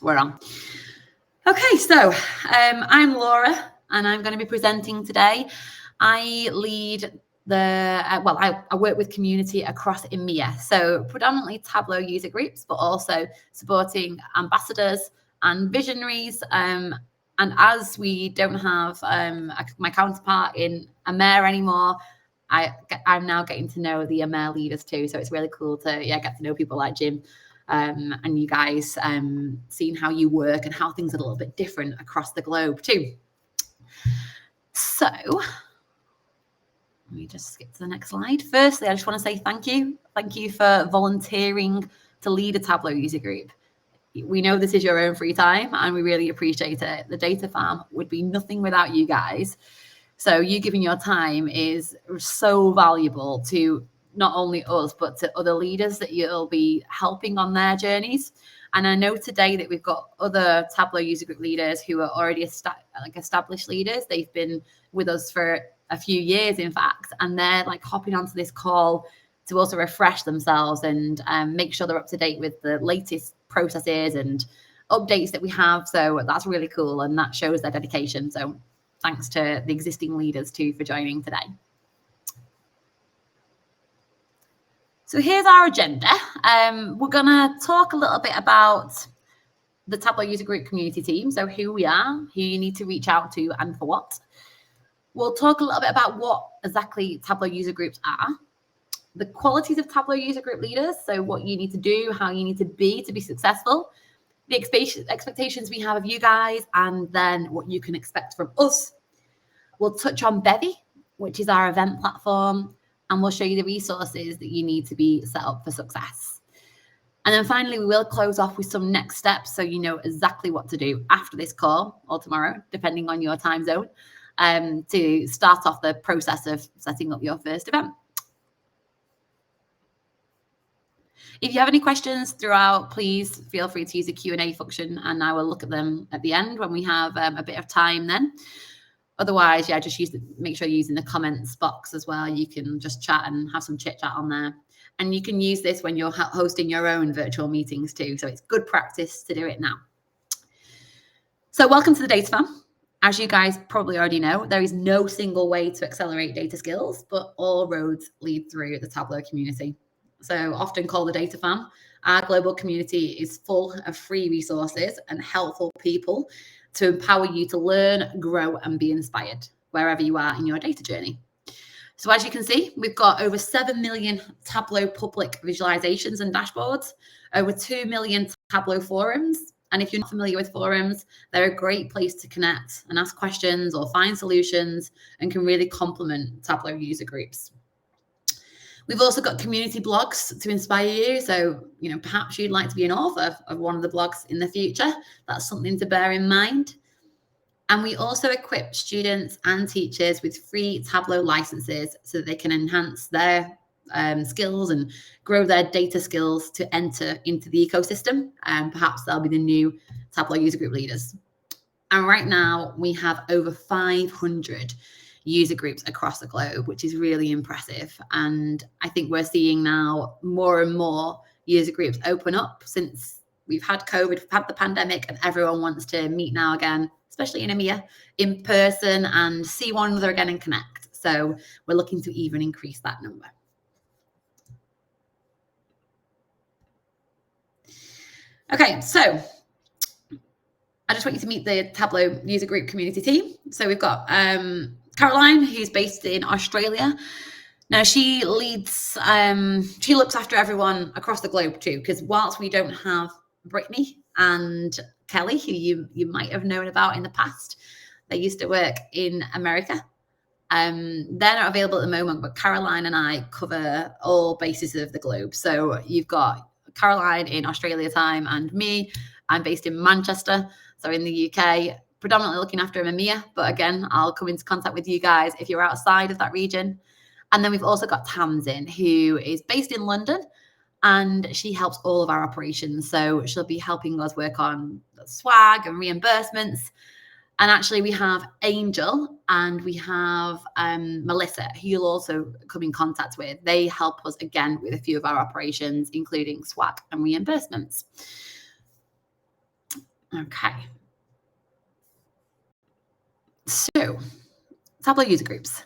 We're on. Okay, so I'm Laura, and I'm going to be presenting today. I lead I work with community across EMEA, so predominantly Tableau user groups, but also supporting ambassadors and visionaries. And as we don't have my counterpart in AMER anymore, I'm now getting to know the AMER leaders too. So it's really cool to get to know people like Jim. And you guys seeing how you work and how things are a little bit different across the globe too. So let me just skip to the next slide. Firstly, I just want to say thank you. Thank you for volunteering to lead a Tableau user group. We know this is your own free time and we really appreciate it. The data farm would be nothing without you guys. So you giving your time is so valuable to not only us, but to other leaders that you'll be helping on their journeys. And I know today that we've got other Tableau user group leaders who are already established leaders. They've been with us for a few years, in fact, and they're like hopping onto this call to also refresh themselves and make sure they're up to date with the latest processes and updates that we have. So that's really cool. And that shows their dedication. So thanks to the existing leaders too for joining today. So here's our agenda. We're going to talk a little bit about the Tableau user group community team. So who we are, who you need to reach out to and for what. We'll talk a little bit about what exactly Tableau user groups are, the qualities of Tableau user group leaders. So what you need to do, how you need to be successful, the expectations we have of you guys, and then what you can expect from us. We'll touch on Bevy, which is our event platform, and we'll show you the resources that you need to be set up for success. And then finally, we will close off with some next steps so you know exactly what to do after this call or tomorrow, depending on your time zone, to start off the process of setting up your first event. If you have any questions throughout, please feel free to use the Q&A function, and I will look at them at the end when we have a bit of time then. Otherwise, just make sure you're using the comments box as well. You can just chat and have some chit chat on there. And you can use this when you're hosting your own virtual meetings too. So it's good practice to do it now. So welcome to the Data Farm. As you guys probably already know, there is no single way to accelerate data skills, but all roads lead through the Tableau community. So often called the Data Farm, our global community is full of free resources and helpful people to empower you to learn, grow, and be inspired wherever you are in your data journey. So as you can see, we've got over 7 million Tableau public visualizations and dashboards, over 2 million Tableau forums. And if you're not familiar with forums, they're a great place to connect and ask questions or find solutions and can really complement Tableau user groups. We've also got community blogs to inspire you. So, perhaps you'd like to be an author of one of the blogs in the future. That's something to bear in mind. And we also equip students and teachers with free Tableau licenses so that they can enhance their skills and grow their data skills to enter into the ecosystem. And perhaps they'll be the new Tableau user group leaders. And right now we have over 500 user groups across the globe, which is really impressive. And I think we're seeing now more and more user groups open up since we've had COVID, we've had the pandemic, and everyone wants to meet now again, especially in EMEA, in person and see one another again and connect. So we're looking to even increase that number. Okay, so I just want you to meet the Tableau user group community team. So we've got Caroline, who's based in Australia. Now she leads, she looks after everyone across the globe too, because whilst we don't have Brittany and Kelly, who you might have known about in the past, they used to work in America. They're not available at the moment, but Caroline and I cover all bases of the globe. So you've got Caroline in Australia time and me. I'm based in Manchester, so in the UK, predominantly looking after EMEA, but again, I'll come into contact with you guys if you're outside of that region. And then we've also got Tamsin, who is based in London, and she helps all of our operations. So she'll be helping us work on swag and reimbursements. And actually we have Angel and we have Melissa, who you'll also come in contact with. They help us again with a few of our operations, including swag and reimbursements. Okay. So, Tableau user groups.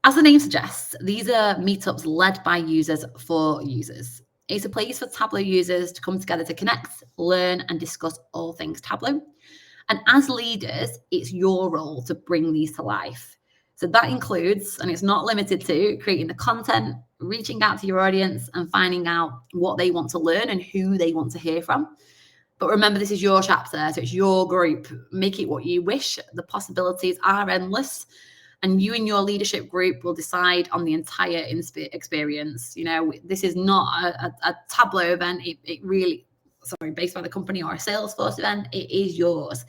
As the name suggests, these are meetups led by users for users. It's a place for Tableau users to come together to connect, learn, and discuss all things Tableau. And as leaders, it's your role to bring these to life. So that includes, and it's not limited to, creating the content, reaching out to your audience, and finding out what they want to learn and who they want to hear from. But remember, this is your chapter, so it's your group. Make it what you wish. The possibilities are endless. And you and your leadership group will decide on the entire experience. You know, this is not a Tableau event. It really, based on the company or a Salesforce event, it is yours.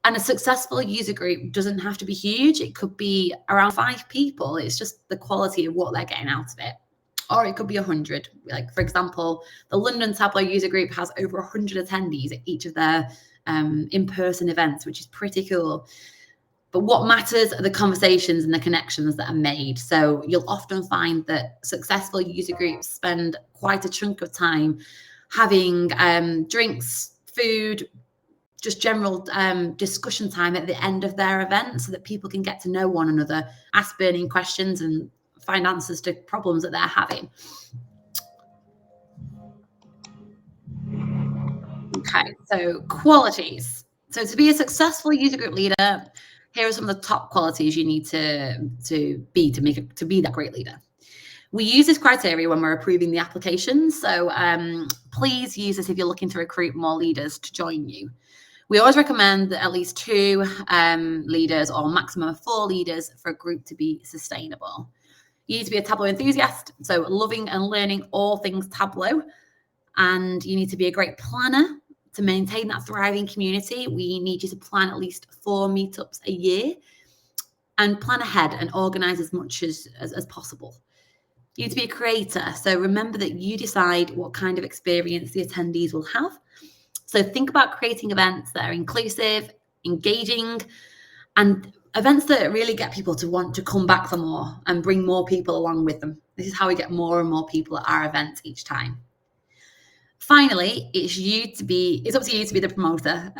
And a successful user group doesn't have to be huge. It could be around 5 people. It's just the quality of what they're getting out of it. Or it could be 100. Like, for example, the London Tableau user group has over 100 attendees at each of their in-person events, which is pretty cool. But what matters are the conversations and the connections that are made. So you'll often find that successful user groups spend quite a chunk of time having drinks, food, just general discussion time at the end of their event so that people can get to know one another, ask burning questions, and find answers to problems that they're having. Okay, so qualities. So to be a successful user group leader, here are some of the top qualities you need to be that great leader. We use this criteria when we're approving the application. So please use this if you're looking to recruit more leaders to join you. We always recommend at least 2 leaders or maximum of 4 leaders for a group to be sustainable. You need to be a Tableau enthusiast, so loving and learning all things Tableau. And you need to be a great planner. To maintain that thriving community, we need you to plan at least 4 meetups a year and plan ahead and organize as much as possible. You need to be a creator. So remember that you decide what kind of experience the attendees will have. So think about creating events that are inclusive, engaging, and events that really get people to want to come back for more and bring more people along with them. This is how we get more and more people at our events each time. Finally, it's up to you to be the promoter.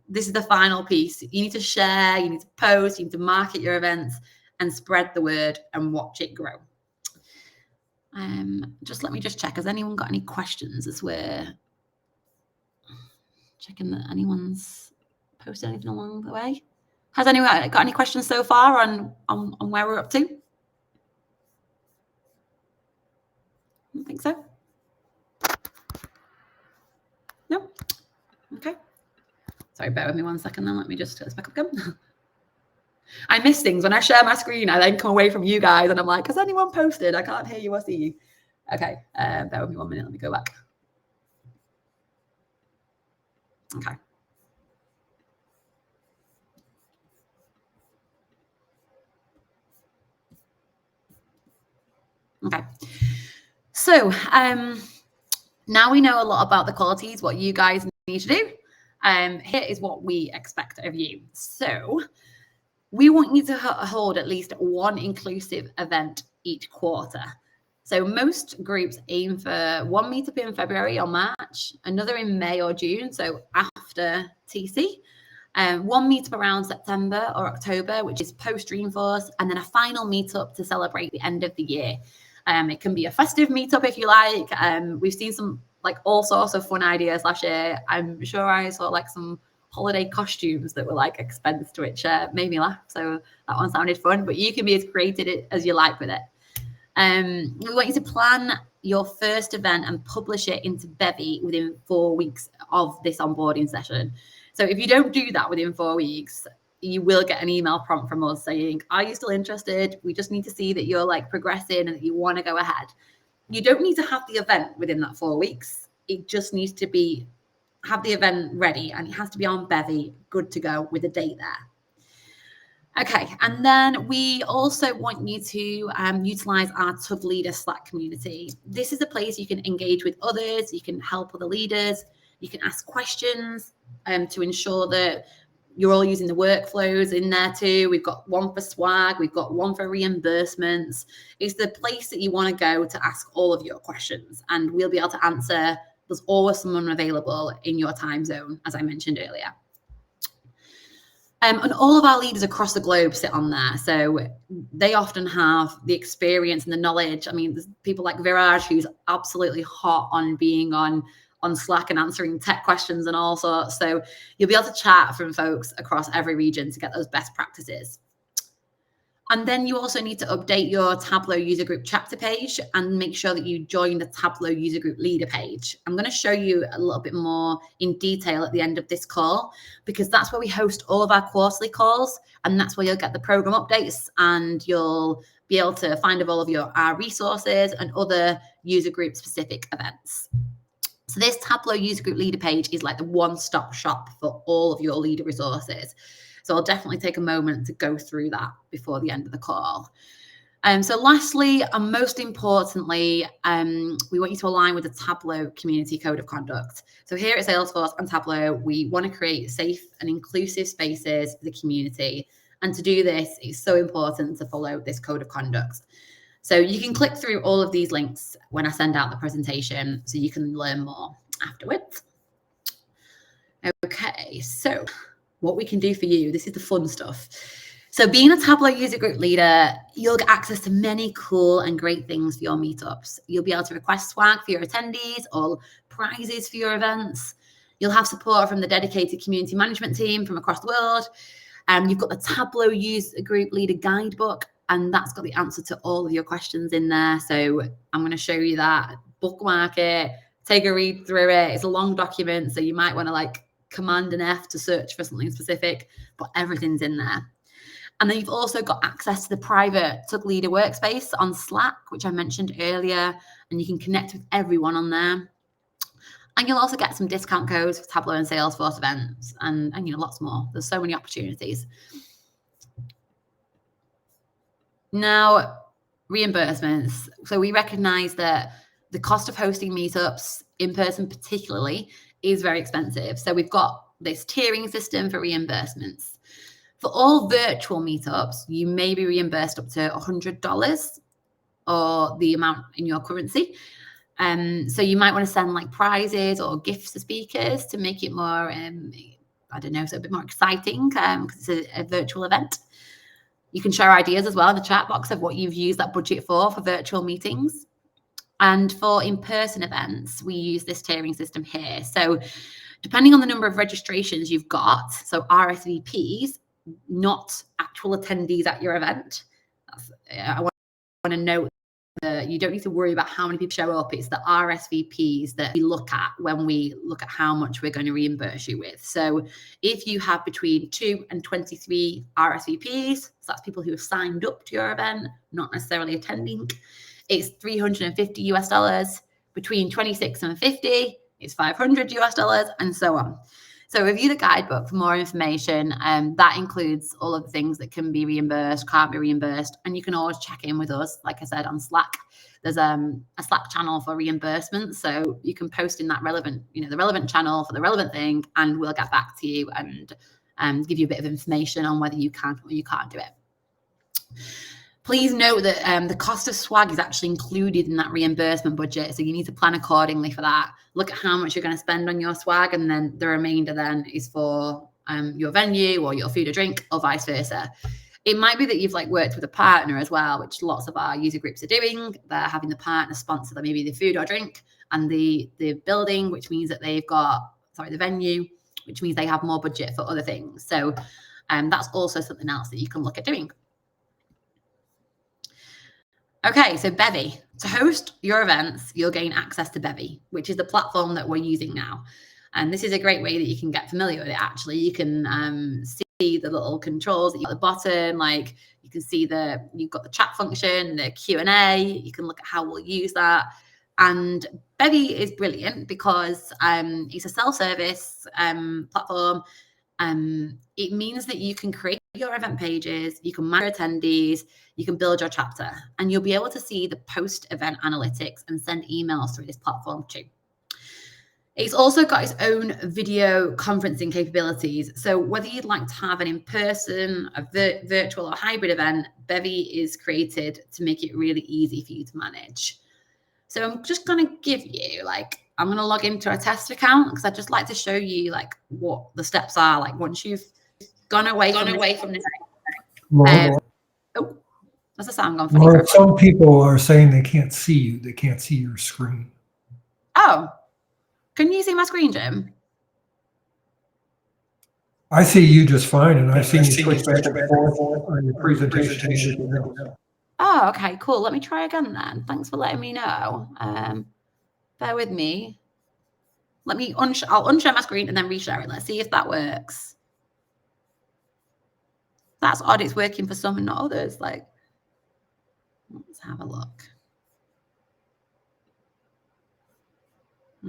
This is the final piece. You need to share, you need to post, you need to market your events and spread the word and watch it grow. Let me check. Has anyone got any questions as we're checking that anyone's posted anything along the way? Has anyone got any questions so far on where we're up to? I don't think so. No? Okay. Sorry, bear with me 1 second then. Let me just get this back up again. I miss things. When I share my screen, I then come away from you guys and I'm like, has anyone posted? I can't hear you or see you. Okay, bear with me 1 minute. Let me go back. Okay. Okay. So now we know a lot about the qualities, what you guys need to do. Here is what we expect of you. So we want you to hold at least 1 inclusive event each quarter. So most groups aim for 1 meetup in February or March, another in May or June, so after TC, 1 meetup around September or October, which is post Dreamforce, and then a final meetup to celebrate the end of the year. It can be a festive meetup if you like. We've seen some all sorts of fun ideas last year. I'm sure I saw some holiday costumes that were expensed, which made me laugh. So that one sounded fun, but you can be as creative as you like with it. We want you to plan your first event and publish it into Bevy within 4 weeks of this onboarding session. So if you don't do that within 4 weeks, you will get an email prompt from us saying, are you still interested? We just need to see that you're progressing and that you want to go ahead. You don't need to have the event within that 4 weeks. It just needs to have the event ready, and it has to be on Bevy, good to go with a date there. Okay, and then we also want you to utilize our TUG Leader Slack community. This is a place you can engage with others, you can help other leaders, you can ask questions to ensure that you're all using the workflows in there too. We've got one for swag, we've got one for reimbursements. It's the place that you want to go to ask all of your questions, and we'll be able to answer there's always someone available in your time zone, as I mentioned earlier. And all of our leaders across the globe sit on there. So they often have the experience and the knowledge. I mean, there's people like Viraj, who's absolutely hot on being on Slack and answering tech questions and all sorts. So you'll be able to chat from folks across every region to get those best practices. And then you also need to update your Tableau user group chapter page and make sure that you join the Tableau user group leader page. I'm going to show you a little bit more in detail at the end of this call, because that's where we host all of our quarterly calls, and that's where you'll get the program updates and you'll be able to find all of our resources and other user group specific events. So this Tableau user group leader page is like the one-stop shop for all of your leader resources. So I'll definitely take a moment to go through that before the end of the call. So lastly, and most importantly, we want you to align with the Tableau community code of conduct. So here at Salesforce and Tableau, we want to create safe and inclusive spaces for the community. And to do this, it's so important to follow this code of conduct. So you can click through all of these links when I send out the presentation so you can learn more afterwards. Okay, so what we can do for you, this is the fun stuff. So being a Tableau user group leader, you'll get access to many cool and great things for your meetups. You'll be able to request swag for your attendees or prizes for your events. You'll have support from the dedicated community management team from across the world. You've got the Tableau user group leader guidebook, and that's got the answer to all of your questions in there. So I'm going to show you that, bookmark it, take a read through it. It's a long document, so you might want to Command an F to search for something specific, but everything's in there. And then you've also got access to the private TUG leader workspace on Slack, which I mentioned earlier, and you can connect with everyone on there. And you'll also get some discount codes for Tableau and Salesforce events and lots more. There's so many opportunities. Now, reimbursements. So we recognize that the cost of hosting meetups, in person particularly, is very expensive. So we've got this tiering system for reimbursements. For all virtual meetups, you may be reimbursed up to $100 or the amount in your currency. So you might want to send prizes or gifts to speakers to make it more, so a bit more exciting because it's a virtual event. You can share ideas as well in the chat box of what you've used that budget for virtual meetings. And for in-person events, we use this tiering system here. So depending on the number of registrations you've got, so RSVPs, not actual attendees at your event. I want to note that you don't need to worry about how many people show up. It's the RSVPs that we look at when we look at how much we're going to reimburse you with. So if you have between 2 and 23 RSVPs, so that's people who have signed up to your event, not necessarily attending, it's $350. Between 26 and 50, it's $500, and so on. So review the guidebook for more information. That includes all of the things that can be reimbursed, can't be reimbursed, and you can always check in with us. Like I said, on Slack, there's a Slack channel for reimbursement, so you can post in that relevant, the relevant channel for the relevant thing, and we'll get back to you and give you a bit of information on whether you can or you can't do it. Please note that the cost of swag is actually included in that reimbursement budget, so you need to plan accordingly for that. Look at how much you're going to spend on your swag, and then the remainder then is for your venue or your food or drink, or vice versa. It might be that you've worked with a partner as well, which lots of our user groups are doing. They're having the partner sponsor maybe the food or drink and the building, which means that they've got, the venue, which means they have more budget for other things. So that's also something else that you can look at doing. Okay, so Bevy. To host your events, you'll gain access to Bevy, which is the platform that we're using now. And this is a great way that you can get familiar with it, actually. You can see the little controls at the bottom, you can see you've got the chat function, the Q&A, you can look at how we'll use that. And Bevy is brilliant because it's a self-service platform. It means that you can create your event pages, you can manage attendees, you can build your chapter, and you'll be able to see the post-event analytics and send emails through this platform too. It's also got its own video conferencing capabilities. So whether you'd like to have an in-person, a virtual or hybrid event, Bevy is created to make it really easy for you to manage. So I'm just going to give you I'm going to log into a test account because I'd just like to show you like what the steps are. Like once you've gone away from this. Laura, Oh, that's a sound gone funny. Laura, some people are saying they can't see you. They can't see your screen. Oh, can you see my screen, Jim? I see you just fine, and I've seen you switch back and forth on your presentation. Oh, okay, cool. Let me try again then. Thanks for letting me know. Bear with me. I'll unshare my screen and then reshare it. Let's see if that works. That's odd. It's working for some and not others. Like, let's have a look.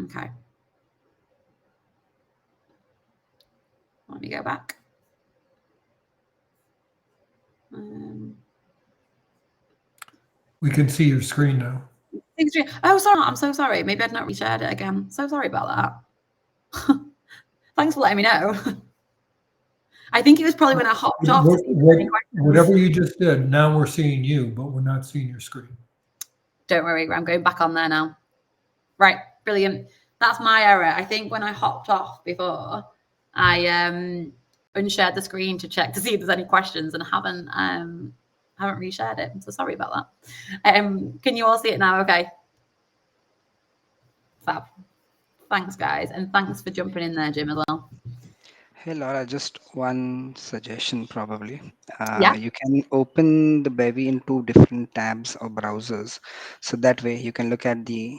Okay. Let me go back. We can see your screen now. Oh, sorry. I'm so sorry. Maybe I'd not reshared it again. So sorry about that. Thanks for letting me know. I think it was probably when I hopped off. Whatever you just did, now we're seeing you, but we're not seeing your screen. Don't worry. I'm going back on there now. Right. Brilliant. That's my error. I think when I hopped off before, I unshared the screen to check to see if there's any questions and haven't reshared it. So sorry about that. Can you all see it now? Okay. Fab. Thanks, guys. And thanks for jumping in there, Jim, as well. Hey Laura, just one suggestion probably. Yeah. You can open the Bevy in 2 different tabs or browsers. So that way you can look at the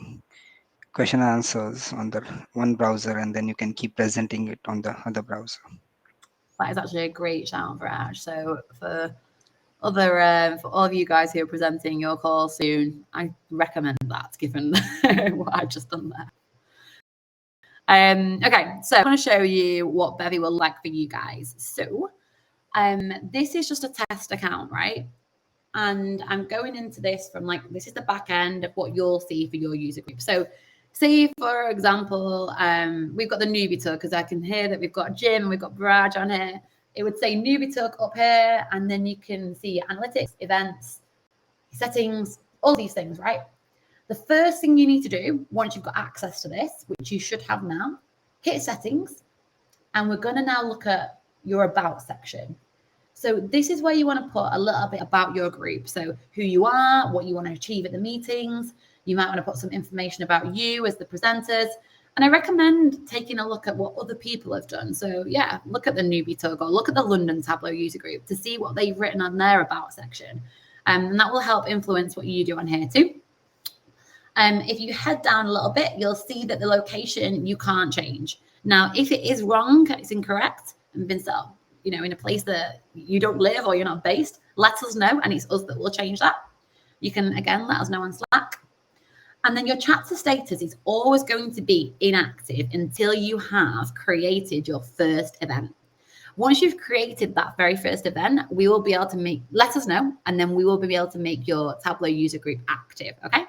question and answers on the one browser and then you can keep presenting it on the other browser. That is actually a great shout for Ash. So for all of you guys who are presenting your call soon, I recommend that given what I've just done there. Okay, so I want to show you what Bevy will like for you guys. So this is just a test account, right? And I'm going into this from this is the back end of what you'll see for your user group. So say, for example, we've got the newbie TUG because I can hear that we've got Jim and we've got Barrage on here. It would say newbie TUG up here, and then you can see analytics, events, settings, all these things, right? The first thing you need to do once you've got access to this, which you should have now, hit settings, and we're going to now look at your about section. So this is where you want to put a little bit about your group. So who you are, what you want to achieve at the meetings. You might want to put some information about you as the presenters. And I recommend taking a look at what other people have done. So yeah, look at the newbie TUG or look at the London Tableau user group to see what they've written on their about section. And that will help influence what you do on here too. If you head down a little bit, you'll see that the location you can't change. Now, if it is wrong, it's incorrect, and been set up, in a place that you don't live or you're not based, let us know, and it's us that will change that. You can, again, let us know on Slack. And then your chapter status is always going to be inactive until you have created your first event. Once you've created that very first event, we will be able to let us know, and then we will be able to make your Tableau user group active, okay?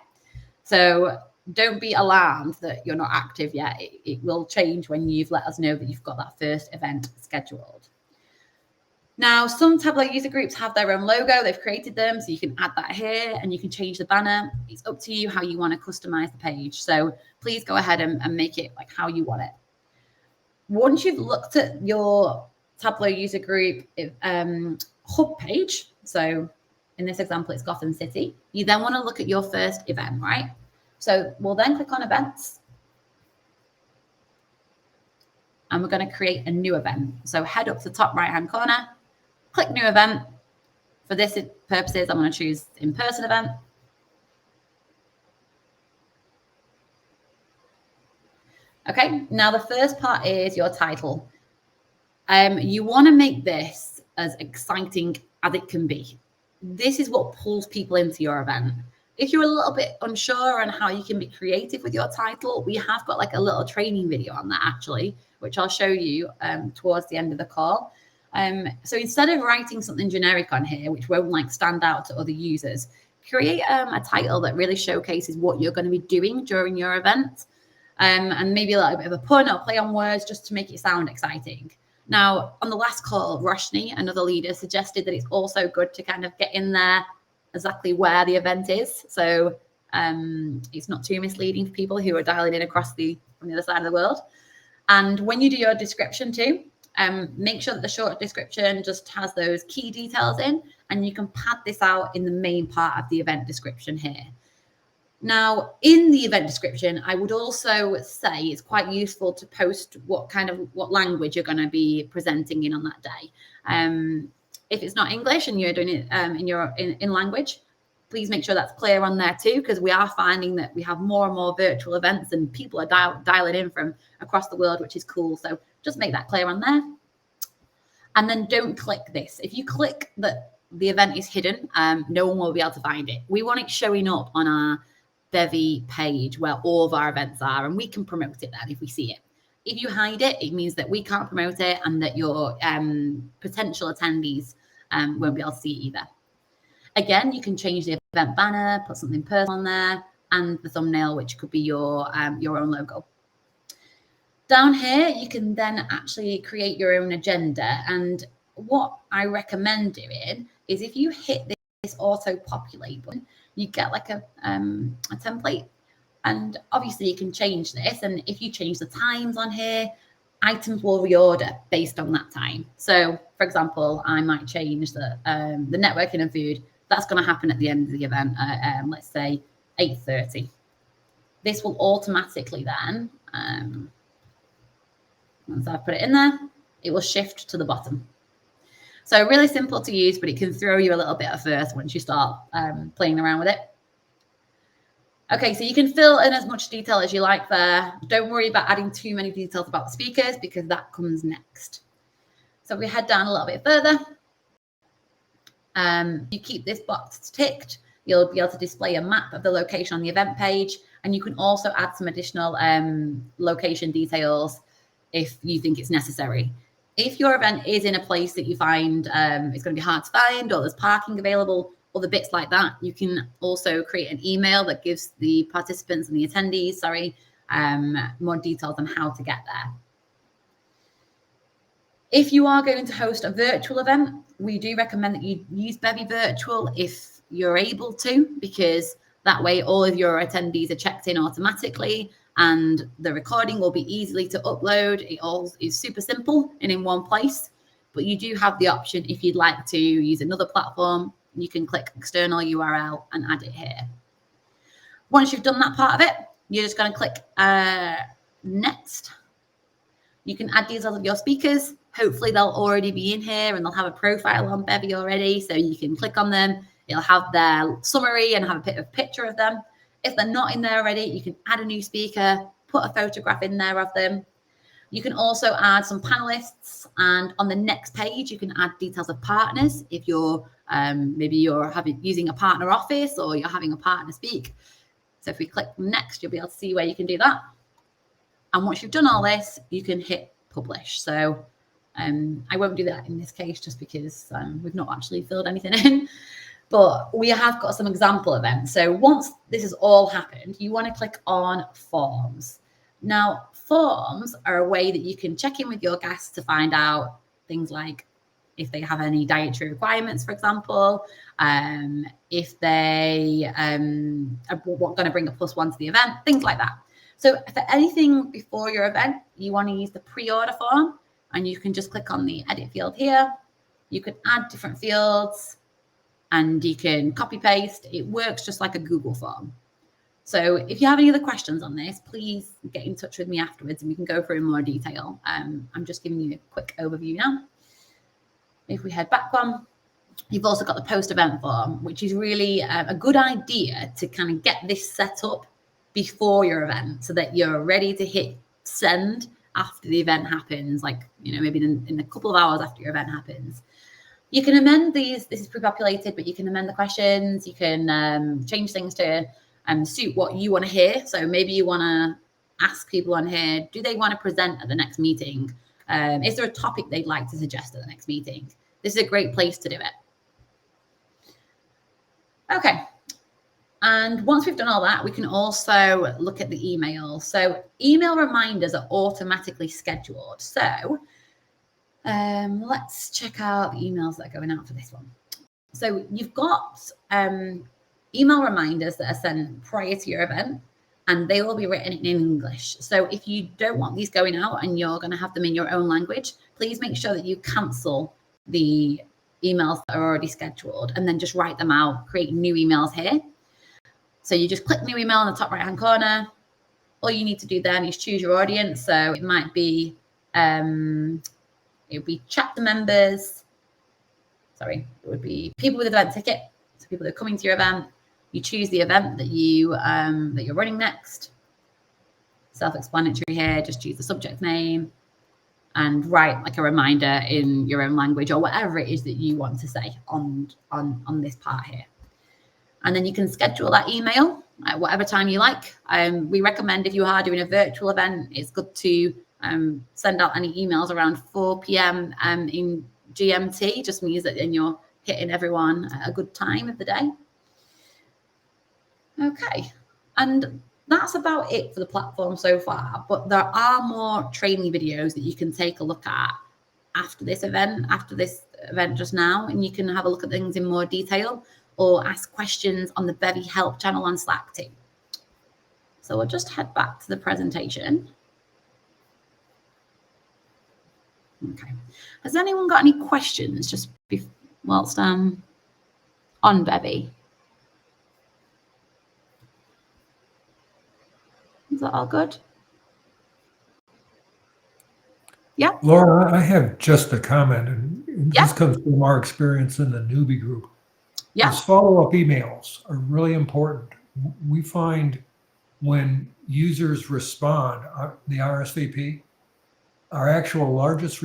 So don't be alarmed that you're not active yet. It will change when you've let us know that you've got that first event scheduled. Now, some Tableau user groups have their own logo. They've created them, so you can add that here and you can change the banner. It's up to you how you want to customize the page. So please go ahead and make it like how you want it. Once you've looked at your Tableau user group hub page, so in this example, it's Gotham City. You then want to look at your first event, right? So we'll then click on events. And we're going to create a new event. So head up to the top right-hand corner, click new event. For this purposes, I'm going to choose in-person event. Okay, now the first part is your title. You want to make this as exciting as it can be. This is what pulls people into your event. If you're a little bit unsure on how you can be creative with your title, we have got like a little training video on that actually, which I'll show you towards the end of the call. So instead of writing something generic on here, which won't stand out to other users, create a title that really showcases what you're going to be doing during your event. And maybe a little bit of a pun or play on words just to make it sound exciting. Now, on the last call, Roshni, another leader, suggested that it's also good to kind of get in there exactly where the event is. So It's not too misleading for people who are dialing in across from the other side of the world. And when you do your description too, make sure that the short description just has those key details in, and you can pad this out in the main part of the event description here. Now, in the event description, I would also say it's quite useful to post what language you're going to be presenting in on that day. If it's not English and you're doing it in language, please make sure that's clear on there too, because we are finding that we have more and more virtual events and people are dialing in from across the world, which is cool. So just make that clear on there. And then don't click this. If you click that the event is hidden, no one will be able to find it. We want it showing up on our Bevy page where all of our events are, and we can promote it then if we see it. If you hide it, it means that we can't promote it and that your potential attendees won't be able to see it either. Again, you can change the event banner, put something personal on there, and the thumbnail, which could be your own logo. Down here, you can then actually create your own agenda. And what I recommend doing is if you hit this auto-populate button, you get like a template. And obviously you can change this. And if you change the times on here, items will reorder based on that time. So for example, I might change the networking and food. That's going to happen at the end of the event, let's say 8:30. This will automatically then, once I've put it in there, it will shift to the bottom. So really simple to use, but it can throw you a little bit at first once you start playing around with it. Okay, so you can fill in as much detail as you like there. Don't worry about adding too many details about the speakers because that comes next. So we head down a little bit further. You keep this box ticked, you'll be able to display a map of the location on the event page, and you can also add some additional location details if you think it's necessary. If your event is in a place that you find it's going to be hard to find, or there's parking available, other bits like that, you can also create an email that gives the participants and the attendees, more details on how to get there. If you are going to host a virtual event, we do recommend that you use Bevy Virtual if you're able to, because that way all of your attendees are checked in automatically and the recording will be easily to upload. It all is super simple and in one place, but you do have the option if you'd like to use another platform, you can click external URL and add it here. Once you've done that part of it, you're just going to click next. You can add details of your speakers. Hopefully they'll already be in here and they'll have a profile on Bevy already. So you can click on them. It'll have their summary and have a bit of picture of them. If they're not in there already, you can add a new speaker, put a photograph in there of them. You can also add some panelists, and on the next page, you can add details of partners. If you're maybe you're using a partner office or you're having a partner speak. So if we click next, you'll be able to see where you can do that. And once you've done all this, you can hit publish. So I won't do that in this case just because we've not actually filled anything in. But we have got some example events. So once this has all happened, you want to click on forms. Now, forms are a way that you can check in with your guests to find out things like if they have any dietary requirements, for example, if they are going to bring a +1 to the event, things like that. So for anything before your event, you want to use the pre-order form, and you can just click on the edit field here. You can add different fields and you can copy paste. It works just like a Google form. So if you have any other questions on this, please get in touch with me afterwards and we can go through in more detail. I'm just giving you a quick overview now. If we head back one, you've also got the post-event form, which is really a good idea to kind of get this set up before your event so that you're ready to hit send after the event happens, like, maybe in a couple of hours after your event happens. You can amend these. This is pre-populated, but you can amend the questions. You can change things to suit what you want to hear. So maybe you want to ask people on here, do they want to present at the next meeting? Is there a topic they'd like to suggest at the next meeting? This is a great place to do it. Okay. And once we've done all that, we can also look at the email. So email reminders are automatically scheduled. So let's check out the emails that are going out for this one. So you've got email reminders that are sent prior to your event, and they will be written in English. So if you don't want these going out and you're going to have them in your own language, please make sure that you cancel the emails that are already scheduled and then just write them out, create new emails here. So you just click new email in the top right hand corner. All you need to do then is choose your audience. So it might be, it would be chapter members. Sorry, it would be people with event ticket. So people that are coming to your event. You choose the event that you're running next. Self-explanatory here. Just choose the subject name and write like a reminder in your own language or whatever it is that you want to say on this part here. And then you can schedule that email at whatever time you like. We recommend if you are doing a virtual event, it's good to send out any emails around 4 p.m. In GMT. Just means that then you're hitting everyone at a good time of the day. Okay, and that's about it for the platform so far, but there are more training videos that you can take a look at after this event just now, and you can have a look at things in more detail or ask questions on the Bevy help channel on Slack too. So we'll just head back to the presentation. Okay, has anyone got any questions just whilst on Bevy? Is that all good? Yeah. Laura, I have just a comment, and Yeah. this comes from our experience in the newbie group. Yeah. Those follow-up emails are really important. We find when users respond, the RSVP, our actual largest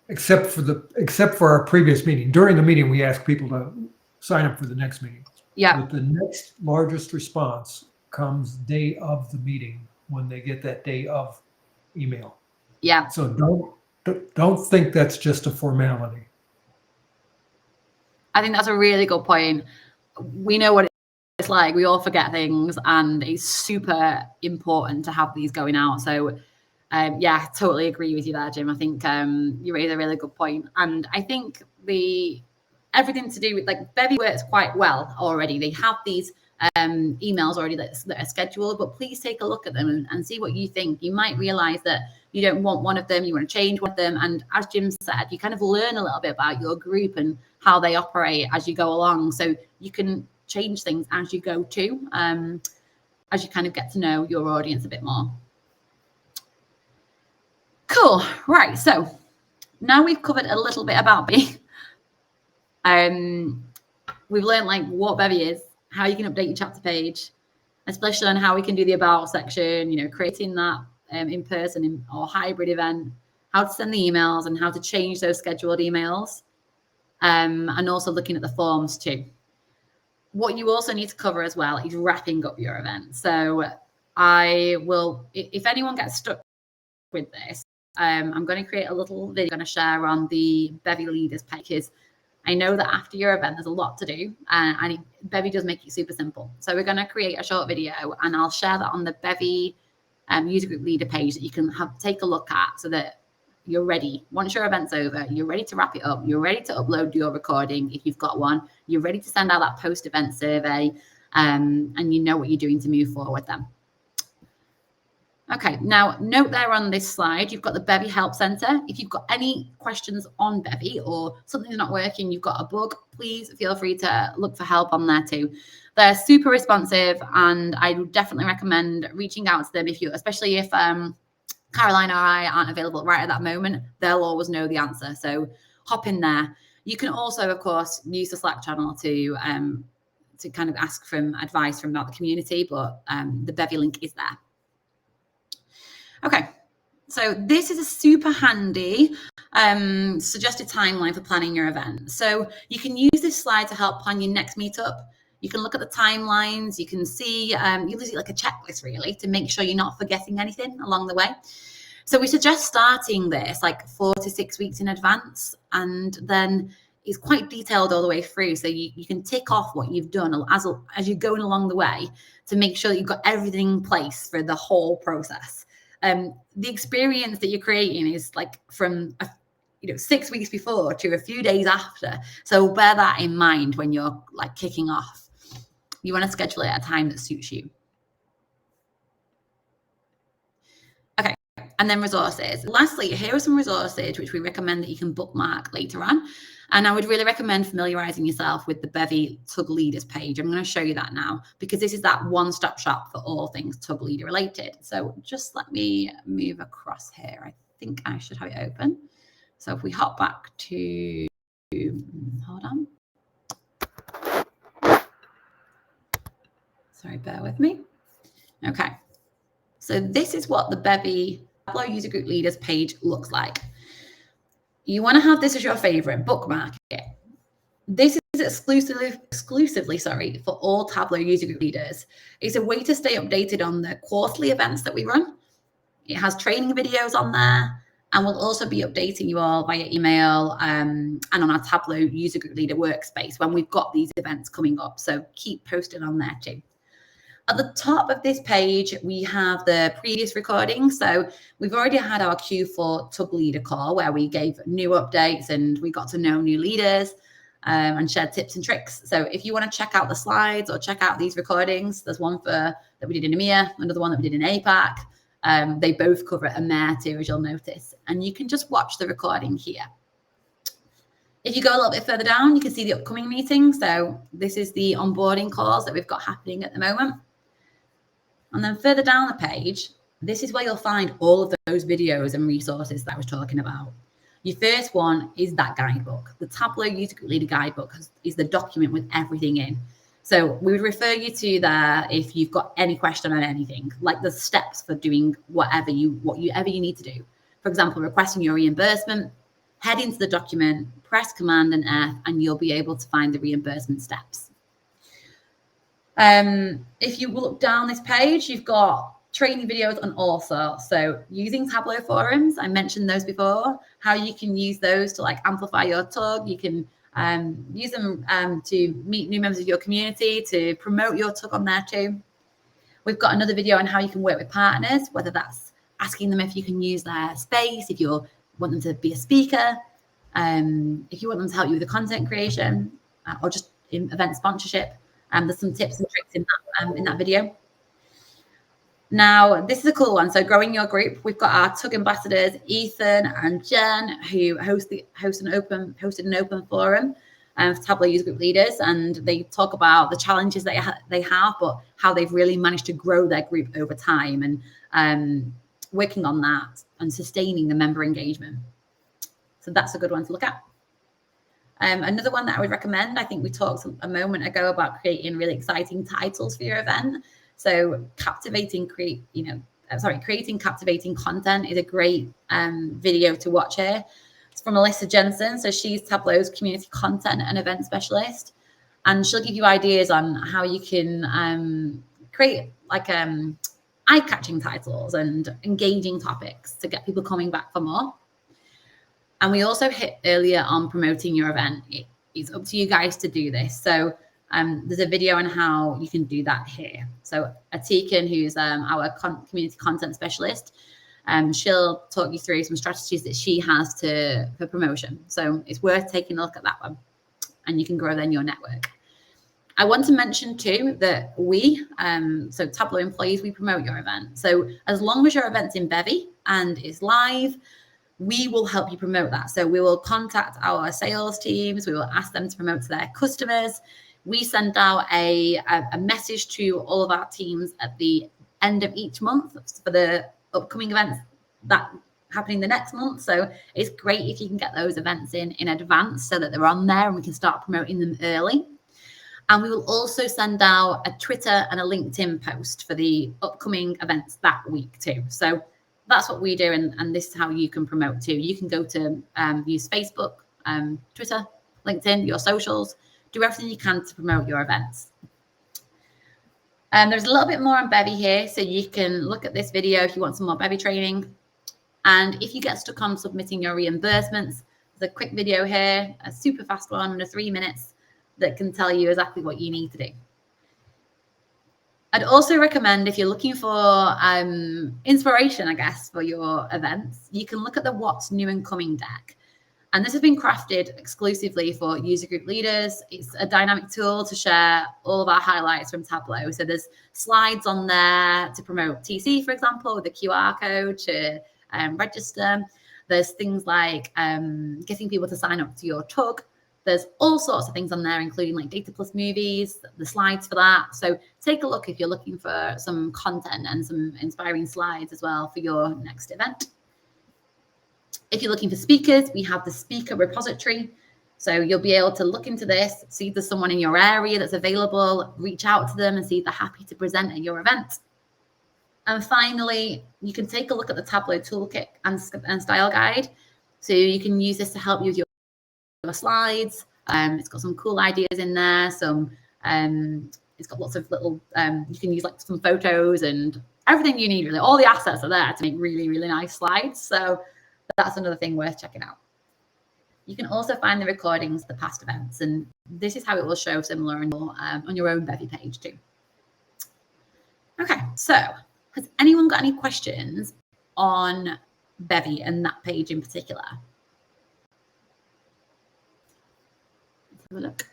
except for our previous meeting. During the meeting, we ask people to sign up for the next meeting. Yeah. But the next largest response comes day of the meeting when they get that day of email. Yeah. So don't think that's just a formality. I think that's a really good point. We know what it's like. We all forget things, and it's super important to have these going out. So yeah, totally agree with you there, Jim. I think you raise a really good point. And I think everything to do with like Bevy works quite well already. They have these emails already that are scheduled, but please take a look at them and see what you think. You might realize that you don't want one of them, you want to change one of them. And as Jim said, you kind of learn a little bit about your group and how they operate as you go along. So you can change things as you go too, as you kind of get to know your audience a bit more. Cool. Right. So now we've covered a little bit about Bevy. We've learned like what Bevy is, how you can update your chapter page, especially on how we can do the about section, you know, creating that in-person or hybrid event, how to send the emails and how to change those scheduled emails, and also looking at the forms too. What you also need to cover as well is wrapping up your event. So I will, if anyone gets stuck with this, I'm going to create a little video I'm going to share on the Bevy leaders page, because I know that after your event, there's a lot to do, and Bevy does make it super simple. So we're going to create a short video, and I'll share that on the Bevy user group leader page that you can take a look at, so that you're ready. Once your event's over, you're ready to wrap it up. You're ready to upload your recording if you've got one. You're ready to send out that post-event survey, and you know what you're doing to move forward then. Okay, now note there on this slide, you've got the Bevy Help Center. If you've got any questions on Bevy or something's not working, you've got a bug, please feel free to look for help on there too. They're super responsive, and I would definitely recommend reaching out to them especially if Caroline or I aren't available right at that moment. They'll always know the answer. So hop in there. You can also, of course, use the Slack channel to kind of ask advice from about the community, but the Bevy link is there. Okay, so this is a super handy suggested timeline for planning your event. So you can use this slide to help plan your next meetup. You can look at the timelines. You can see, you'll see like a checklist really to make sure you're not forgetting anything along the way. So we suggest starting this like 4 to 6 weeks in advance, and then it's quite detailed all the way through. So you can tick off what you've done as you're going along the way to make sure that you've got everything in place for the whole process. The experience that you're creating is like from 6 weeks before to a few days after. So bear that in mind when you're like kicking off. You want to schedule it at a time that suits you. Okay, and then resources. Lastly, here are some resources which we recommend that you can bookmark later on. And I would really recommend familiarizing yourself with the Bevy TUG Leaders page. I'm going to show you that now because this is that one-stop shop for all things TUG Leader related. So just let me move across here. I think I should have it open. So if we hop back to, hold on. Sorry, bear with me. Okay. So this is what the Bevy Tableau User Group Leaders page looks like. You want to have this as your favorite, bookmark it. This is exclusively for all Tableau User Group Leaders. It's a way to stay updated on the quarterly events that we run. It has training videos on there, and we'll also be updating you all via email and on our Tableau User Group Leader workspace when we've got these events coming up. So keep posting on there too. At the top of this page, we have the previous recording. So we've already had our Q4 TUG Leader call where we gave new updates and we got to know new leaders and shared tips and tricks. So if you want to check out the slides or check out these recordings, there's one that we did in EMEA, another one that we did in APAC. They both cover AMER too, as you'll notice. And you can just watch the recording here. If you go a little bit further down, you can see the upcoming meetings. So this is the onboarding calls that we've got happening at the moment. And then further down the page, this is where you'll find all of those videos and resources that I was talking about. Your first one is that guidebook. The Tableau User Group Leader Guidebook is the document with everything in. So we would refer you to there if you've got any question on anything, like the steps for doing whatever you need to do. For example, requesting your reimbursement, head into the document, press Command and F, and you'll be able to find the reimbursement steps. If you look down this page, you've got training videos on all sorts. So using Tableau forums, I mentioned those before, how you can use those to like amplify your TUG. You can use them to meet new members of your community, to promote your TUG on there too. We've got another video on how you can work with partners, whether that's asking them if you can use their space, if you want them to be a speaker, if you want them to help you with the content creation, or just in event sponsorship. There's some tips and tricks in that video. Now, this is a cool one. So growing your group, we've got our TUG ambassadors, Ethan and Jen, who hosted an open forum for Tableau User Group Leaders. And they talk about the challenges they have, but how they've really managed to grow their group over time and working on that and sustaining the member engagement. So that's a good one to look at. Another one that I would recommend, I think we talked a moment ago about creating really exciting titles for your event. So creating captivating content is a great video to watch here. It's from Alyssa Jensen. So she's Tableau's community content and event specialist. And she'll give you ideas on how you can create like eye-catching titles and engaging topics to get people coming back for more. And we also hit earlier on promoting your event. It's up to you guys to do this. So there's a video on how you can do that here. So Atikan, who's our community content specialist, she'll talk you through some strategies that she has for promotion. So it's worth taking a look at that one, and you can grow then your network. I want to mention too that so Tableau employees, we promote your event. So as long as your event's in Bevy and is live, we will help you promote that. So we will contact our sales teams. We will ask them to promote to their customers. We send out a message to all of our teams at the end of each month for the upcoming events that happening the next month. So it's great if you can get those events in advance so that they're on there and we can start promoting them early. And we will also send out a Twitter and a LinkedIn post for the upcoming events that week too. So that's what we do, and this is how you can promote too. You can go to use Facebook, Twitter, LinkedIn, your socials, do everything you can to promote your events. There's a little bit more on Bevy here, so you can look at this video if you want some more Bevy training. And if you get stuck on submitting your reimbursements, there's a quick video here, a super fast one under 3 minutes that can tell you exactly what you need to do. I'd also recommend, if you're looking for inspiration, I guess, for your events, you can look at the What's New and Coming deck. And this has been crafted exclusively for user group leaders. It's a dynamic tool to share all of our highlights from Tableau. So there's slides on there to promote TC, for example, with a QR code to register. There's things like getting people to sign up to your TUG. There's all sorts of things on there, including like Data Plus movies, the slides for that. So take a look if you're looking for some content and some inspiring slides as well for your next event. If you're looking for speakers, we have the speaker repository. So you'll be able to look into this, see if there's someone in your area that's available, reach out to them and see if they're happy to present at your event. And finally, you can take a look at the Tableau toolkit and style guide. So you can use this to help you with your slides. It's got some cool ideas in there. It's got lots of little, you can use like some photos and everything you need, really. All the assets are there to make really, really nice slides. So that's another thing worth checking out. You can also find the recordings of the past events, and this is how it will show similar on your own Bevy page too. Okay, so has anyone got any questions on Bevy and that page in particular? Let's have a look.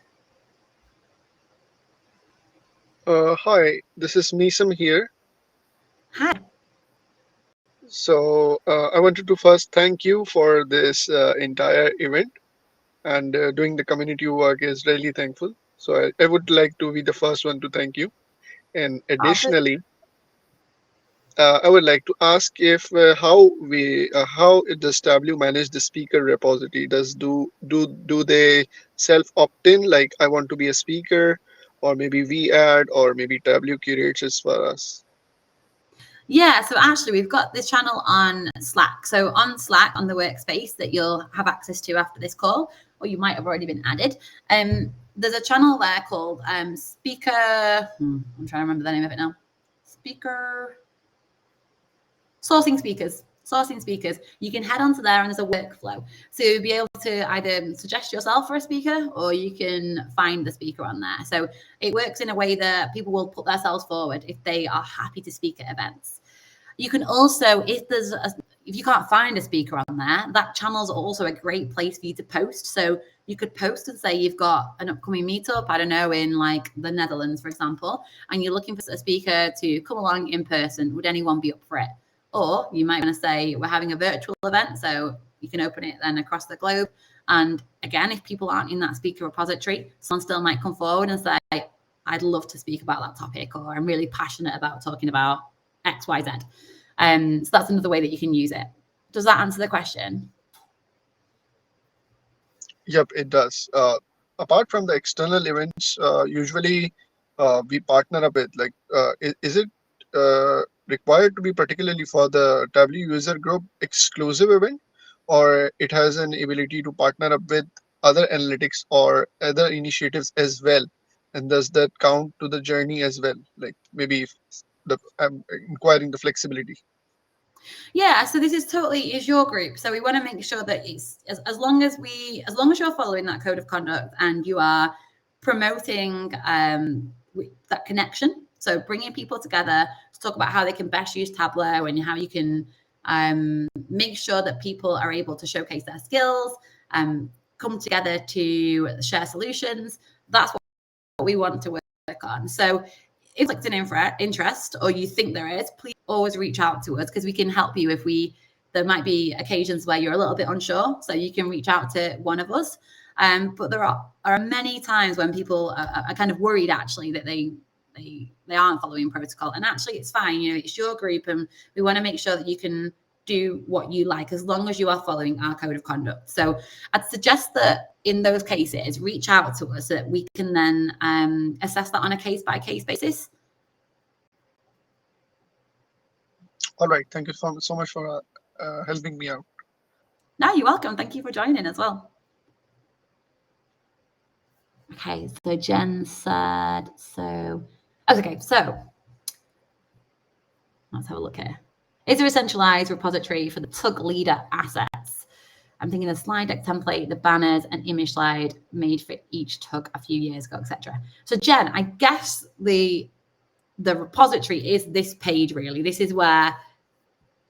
Hi, this is Misam here. Hi. So I wanted to first thank you for this entire event, and doing the community work is really thankful. So I would like to be the first one to thank you. And additionally, I would like to ask if how does Tableau manage the speaker repository? Do they self opt in, like I want to be a speaker, or maybe we add, or maybe Tableau curates it for us? Yeah, so actually we've got this channel on Slack. So on Slack, on the workspace that you'll have access to after this call, or you might have already been added, there's a channel there called Speaker, I'm trying to remember the name of it now. Sourcing speakers. You can head onto there and there's a workflow. So you'll be able to either suggest yourself for a speaker, or you can find the speaker on there. So it works in a way that people will put themselves forward if they are happy to speak at events. You can also, if you can't find a speaker on there, that channel is also a great place for you to post. So you could post and say you've got an upcoming meetup, I don't know, in like the Netherlands, for example, and you're looking for a speaker to come along in person. Would anyone be up for it? Or you might want to say we're having a virtual event, so you can open it then across the globe. And again, if people aren't in that speaker repository, someone still might come forward and say, I'd love to speak about that topic, or I'm really passionate about talking about X, Y, Z. So that's another way that you can use it. Does that answer the question? Yep, it does. Apart from the external events, usually we partner up with, like, is it required to be particularly for the Tableau user group exclusive event, or it has an ability to partner up with other analytics or other initiatives as well? And does that count to the journey as well? Like maybe if I'm inquiring the flexibility. Yeah, so this is your group. So we want to make sure that it's as long as you're following that code of conduct and you are promoting that connection. So bringing people together to talk about how they can best use Tableau and how you can make sure that people are able to showcase their skills, come together to share solutions. That's what we want to work on. So if it's an interest or you think there is, please always reach out to us, because we can help you if there might be occasions where you're a little bit unsure. So you can reach out to one of us. But there are many times when people are kind of worried actually that they aren't following protocol, and actually it's fine. You know, it's your group, and we want to make sure that you can do what you like as long as you are following our code of conduct. So I'd suggest that in those cases, reach out to us so that we can then assess that on a case-by-case basis. All right, thank you so much for helping me out. No, you're welcome. Thank you for joining as well. Okay, so Jen said, okay, so let's have a look here. Is there a centralized repository for the TUG leader assets? I'm thinking the slide deck template, the banners, and image slide made for each TUG a few years ago, etc. So Jen, I guess the repository is this page really. This is where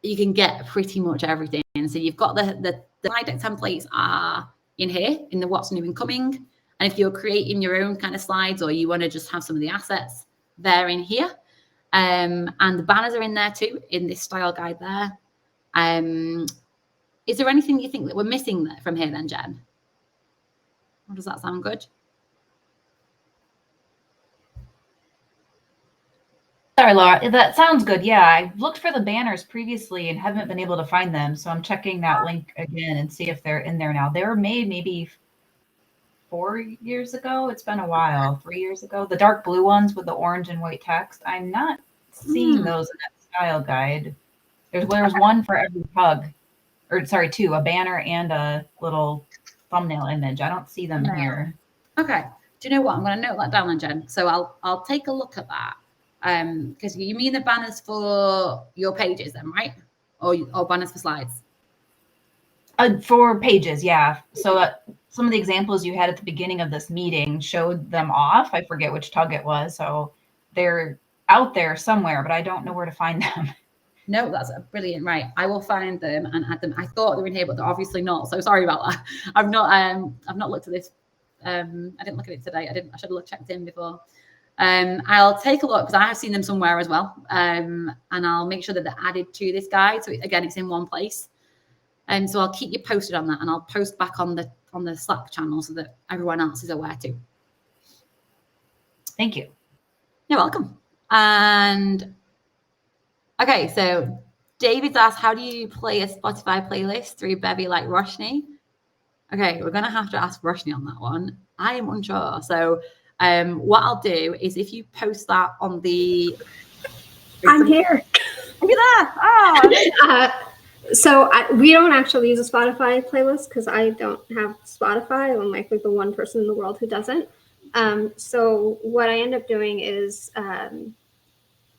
you can get pretty much everything. So you've got the The slide deck templates are in here in the what's new and coming. And if you're creating your own kind of slides or you want to just have some of the assets, they're in here. And the banners are in there too, in this style guide there. Is there anything you think that we're missing from here then, Jen? Or does that sound good? Sorry, Laura. That sounds good. Yeah, I looked for the banners previously and haven't been able to find them. So I'm checking that link again and see if they're in there now. They were made maybe 4 years ago. It's been a while. 3 years ago. The dark blue ones with the orange and white text. I'm not seeing those in that style guide. There's one for every TUG, or sorry, two, a banner and a little thumbnail image. I don't see them here. Okay. Do you know what? I'm going to note that down, Jen. So I'll take a look at that. Because you mean the banners for your pages then, right? Or banners for slides? For pages, yeah. So some of the examples you had at the beginning of this meeting showed them off. I forget which TUG it was. So they're out there somewhere, but I don't know where to find them. No, that's brilliant. Right. I will find them and add them. I thought they were in here, but they're obviously not. So sorry about that. I've not looked at this. I didn't look at it today. I should have checked in before. I'll take a look because I have seen them somewhere as well. And I'll make sure that they're added to this guide. So again, it's in one place. And so I'll keep you posted on that, and I'll post back on the Slack channel so that everyone else is aware too. Thank you. You're welcome. And okay, so David's asked, how do you play a Spotify playlist through Bevy like Roshni? Okay, we're gonna have to ask Roshni on that one. I am unsure. So what I'll do is if you post that on the... I'm here. Are you there? Oh, so we don't actually use a Spotify playlist because I don't have Spotify. I'm like the one person in the world who doesn't. So what I end up doing is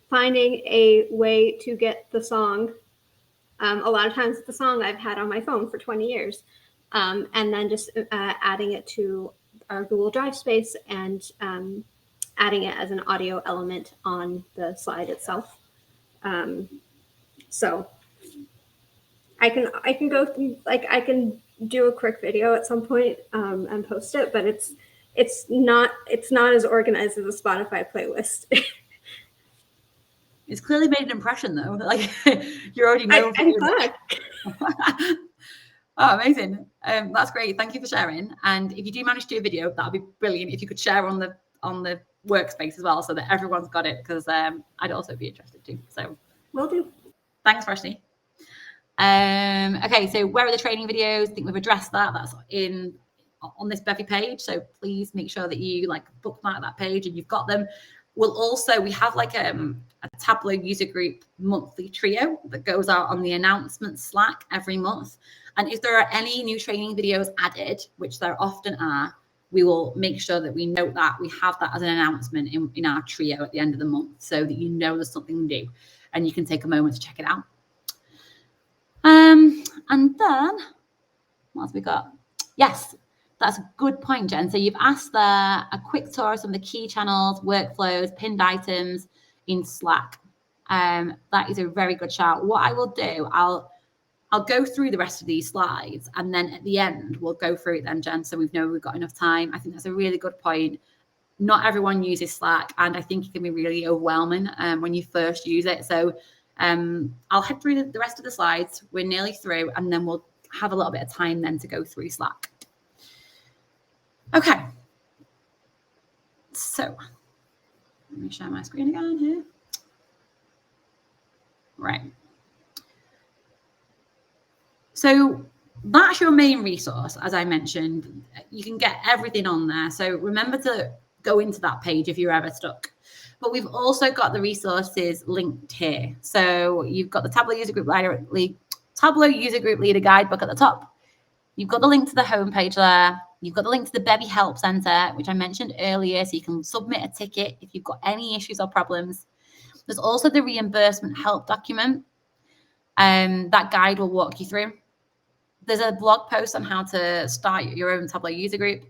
finding a way to get the song. A lot of times the song I've had on my phone for 20 years. And then just adding it to our Google Drive space and adding it as an audio element on the slide itself. So I can go through, like I can do a quick video at some point and post it, but it's not as organized as a Spotify playlist. It's clearly made an impression though. Like you're already known. I'm glad. Oh, amazing. That's great. Thank you for sharing. And if you do manage to do a video, that'd be brilliant. If you could share on the workspace as well, so that everyone's got it, because I'd also be interested too. So Will do. Thanks, Roshni. Okay, so where are the training videos? I think we've addressed that. That's on this Bevy page. So please make sure that you bookmark that page and you've got them. We have a Tableau user group monthly trio that goes out on the announcement Slack every month. And if there are any new training videos added, which there often are, we will make sure that we note that we have that as an announcement in our trio at the end of the month, so that you know there's something new and you can take a moment to check it out. And then what else we got? Yes, that's a good point, Jen. So you've asked there a quick tour of some of the key channels, workflows, pinned items in Slack. That is a very good shout. What I will do, I'll go through the rest of these slides, and then at the end we'll go through it then, Jen, so we know we've got enough time. I think that's a really good point. Not everyone uses Slack, and I think it can be really overwhelming when you first use it. So I'll head through the rest of the slides. We're nearly through, and then we'll have a little bit of time then to go through Slack. Okay. So let me share my screen again here. Right. So that's your main resource, as I mentioned. You can get everything on there. So remember to go into that page if you're ever stuck. But we've also got the resources linked here. So you've got the Tableau User Group Leader Guidebook at the top. You've got the link to the homepage there. You've got the link to the Bevy Help Center, which I mentioned earlier, so you can submit a ticket if you've got any issues or problems. There's also the reimbursement help document. That guide will walk you through. There's a blog post on how to start your own Tableau user group.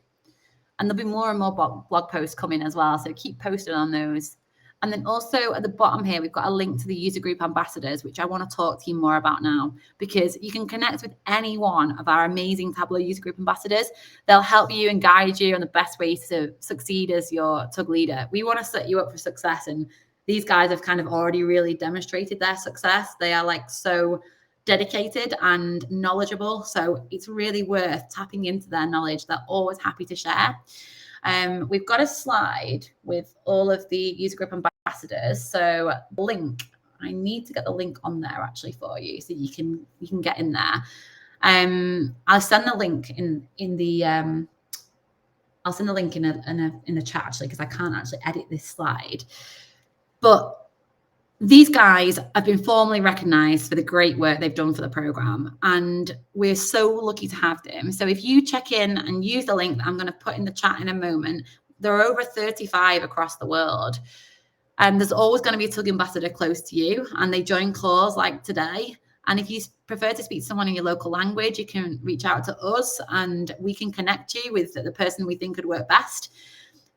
And there'll be more and more blog posts coming as well. So keep posted on those. And then also at the bottom here, we've got a link to the user group ambassadors, which I want to talk to you more about now, because you can connect with any one of our amazing Tableau user group ambassadors. They'll help you and guide you on the best ways to succeed as your TUG leader. We want to set you up for success, and these guys have kind of already really demonstrated their success. They are like so dedicated and knowledgeable. So it's really worth tapping into their knowledge. They're always happy to share. We've got a slide with all of the user group ambassadors. So link, I need to get the link on there actually for you so you can get in there. I'll send the link in the I'll send the link in the chat actually, because I can't actually edit this slide. But these guys have been formally recognized for the great work they've done for the program, and we're so lucky to have them. So if you check in and use the link that I'm going to put in the chat in a moment, there are over 35 across the world, and there's always going to be a TUG ambassador close to you, and they join calls like today. And if you prefer to speak to someone in your local language, you can reach out to us and we can connect you with the person we think could work best.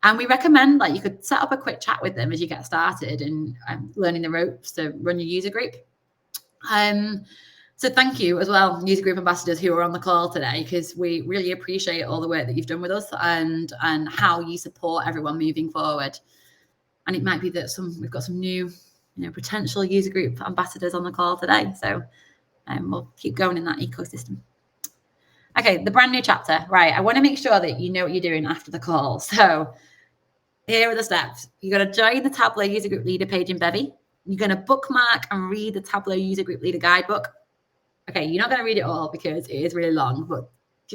And we recommend that you could set up a quick chat with them as you get started and learning the ropes to run your user group. So thank you as well, user group ambassadors who are on the call today, because we really appreciate all the work that you've done with us and how you support everyone moving forward. And it might be that we've got some new, potential user group ambassadors on the call today. So we'll keep going in that ecosystem. Okay, the brand new chapter, right? I want to make sure that you know what you're doing after the call. So here are the steps. You're going to join the Tableau User Group Leader page in Bevy. You're going to bookmark and read the Tableau User Group Leader Guidebook. Okay, you're not going to read it all because it is really long, but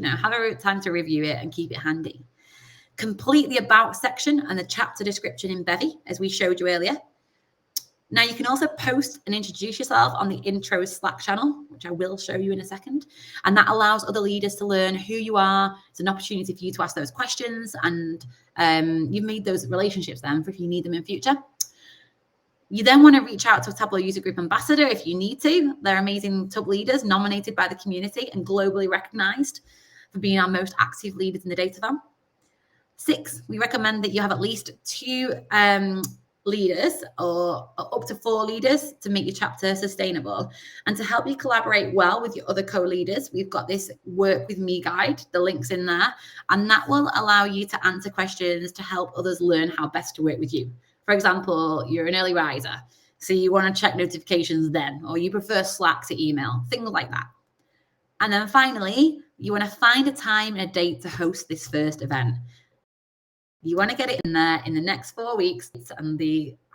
have a time to review it and keep it handy. Complete the About section and the chapter description in Bevy, as we showed you earlier. Now, you can also post and introduce yourself on the Intro Slack channel, which I will show you in a second. And that allows other leaders to learn who you are. It's an opportunity for you to ask those questions, and you've made those relationships then for if you need them in future. You then want to reach out to a Tableau User Group Ambassador if you need to. They're amazing TUG leaders nominated by the community and globally recognized for being our most active leaders in the data farm. 6, we recommend that you have at least 2 leaders or up to 4 leaders to make your chapter sustainable. And to help you collaborate well with your other co-leaders, we've got this Work With Me guide, the link's in there, and that will allow you to answer questions to help others learn how best to work with you. For example, you're an early riser, so you want to check notifications then, or you prefer Slack to email, things like that. And then finally, you want to find a time and a date to host this first event. You want to get it in there in the next 4 weeks and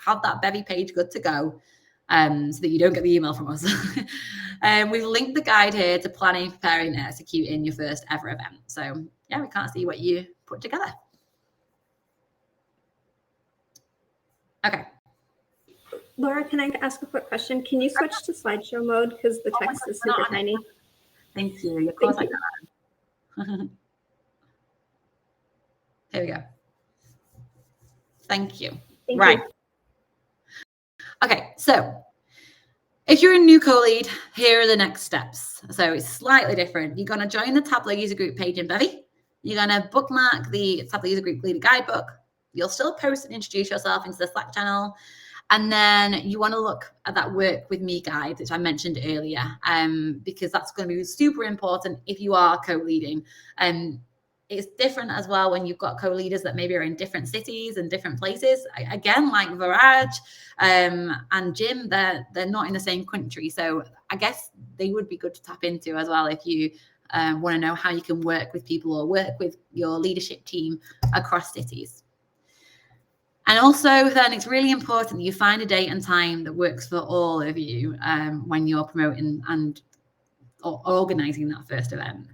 have that Bevy page good to go, so that you don't get the email from us. We've linked the guide here to planning, preparing, and executing your first ever event. So yeah, we can't see what you put together. Okay. Laura, can I ask a quick question? Can you switch to slideshow mode because the text is super tiny? Thank you. Of course I can. Here we go. Thank you. Thank you. Okay, so if you're a new co-lead, here are the next steps. So it's slightly different. You're going to join the Tableau User Group page in Bevy. You're going to bookmark the Tableau User Group Leader Guidebook. You'll still post and introduce yourself into the Slack channel. And then you want to look at that Work With Me guide, which I mentioned earlier, because that's going to be super important if you are co-leading. It's different as well when you've got co-leaders that maybe are in different cities and different places. Again, like Viraj and Jim, they're not in the same country. So I guess they would be good to tap into as well if you want to know how you can work with people or work with your leadership team across cities. And also then it's really important that you find a date and time that works for all of you when you're promoting and or organizing that first event.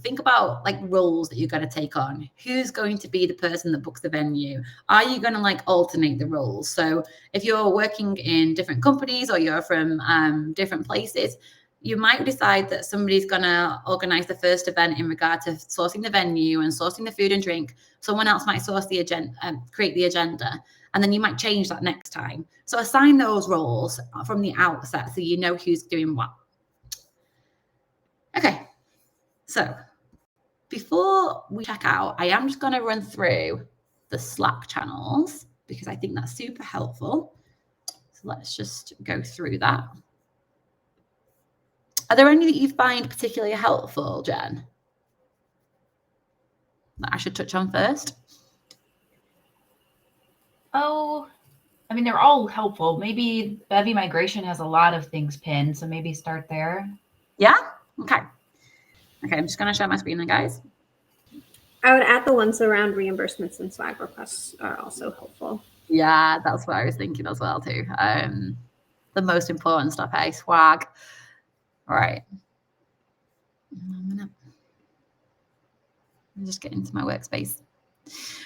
Think about like roles that you're going to take on. Who's going to be the person that books the venue? Are you going to like alternate the roles? So if you're working in different companies or you're from different places, you might decide that somebody's going to organize the first event in regard to sourcing the venue and sourcing the food and drink. Someone else might source the agenda, create the agenda, and then you might change that next time. So assign those roles from the outset so you know who's doing what. Okay. So before we check out, I am just going to run through the Slack channels because I think that's super helpful. So let's just go through that. Are there any that you find particularly helpful, Jen, that I should touch on first? Oh, I mean, they're all helpful. Maybe bevy migration has a lot of things pinned, so maybe start there. Yeah? Okay. Okay, I'm just going to share my screen then, guys. I would add the ones around reimbursements and swag requests are also helpful. Yeah, that's what I was thinking as well too. The most important stuff, hey, swag. All right. I'm just getting into my workspace.